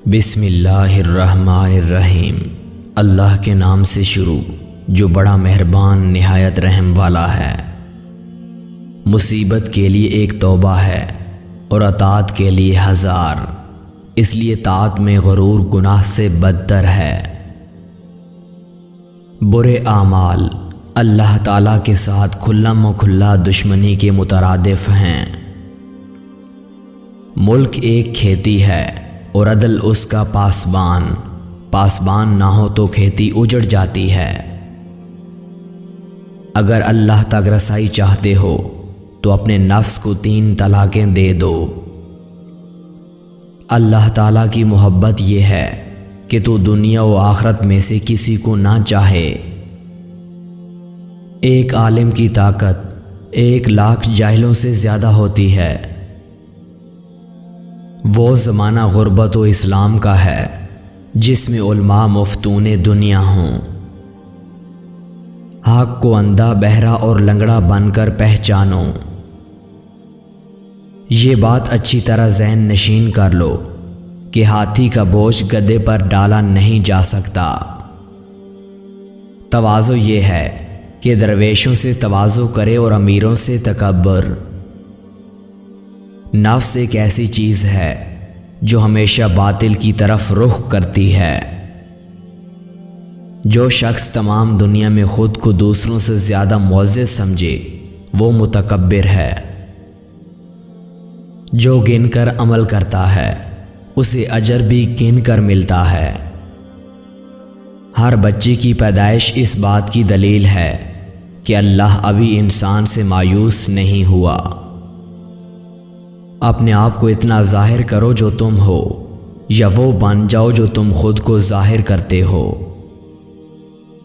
بسم اللہ الرحمن الرحیم۔ اللہ کے نام سے شروع جو بڑا مہربان نہایت رحم والا ہے۔ مصیبت کے لیے ایک توبہ ہے اور اطاعت کے لیے 1000، اس لیے طاعت میں غرور گناہ سے بدتر ہے۔ برے اعمال اللہ تعالیٰ کے ساتھ کھلم و کھلا دشمنی کے مترادف ہیں۔ ملک ایک کھیتی ہے اور عدل اس کا پاسبان، پاسبان نہ ہو تو کھیتی اجڑ جاتی ہے۔ اگر اللہ تک رسائی چاہتے ہو تو اپنے نفس کو 3 طلاقیں دے دو۔ اللہ تعالیٰ کی محبت یہ ہے کہ تو دنیا و آخرت میں سے کسی کو نہ چاہے۔ ایک عالم کی طاقت 1,00,000 جاہلوں سے زیادہ ہوتی ہے۔ وہ زمانہ غربت و اسلام کا ہے جس میں علماء مفتون دنیا ہوں۔ حق کو اندھا، بہرا اور لنگڑا بن کر پہچانو۔ یہ بات اچھی طرح ذہن نشین کر لو کہ ہاتھی کا بوجھ گدھے پر ڈالا نہیں جا سکتا۔ تواضع یہ ہے کہ درویشوں سے تواضع کرے اور امیروں سے تکبر۔ نفس ایک ایسی چیز ہے جو ہمیشہ باطل کی طرف رخ کرتی ہے۔ جو شخص تمام دنیا میں خود کو دوسروں سے زیادہ معزز سمجھے وہ متکبر ہے۔ جو گن کر عمل کرتا ہے اسے اجر بھی گن کر ملتا ہے۔ ہر بچے کی پیدائش اس بات کی دلیل ہے کہ اللہ ابھی انسان سے مایوس نہیں ہوا۔ اپنے آپ کو اتنا ظاہر کرو جو تم ہو، یا وہ بن جاؤ جو تم خود کو ظاہر کرتے ہو۔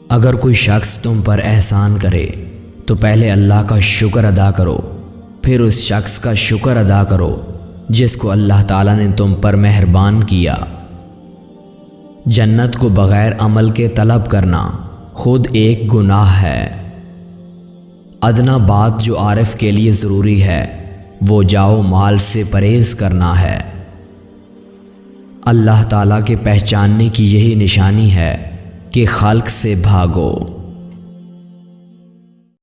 اگر کوئی شخص تم پر احسان کرے تو پہلے اللہ کا شکر ادا کرو، پھر اس شخص کا شکر ادا کرو جس کو اللہ تعالیٰ نے تم پر مہربان کیا۔ جنت کو بغیر عمل کے طلب کرنا خود ایک گناہ ہے۔ ادنا بات جو عارف کے لیے ضروری ہے وہ جاؤ مال سے پرہیز کرنا ہے۔ اللہ تعالیٰ کے پہچاننے کی یہی نشانی ہے کہ خلق سے بھاگو۔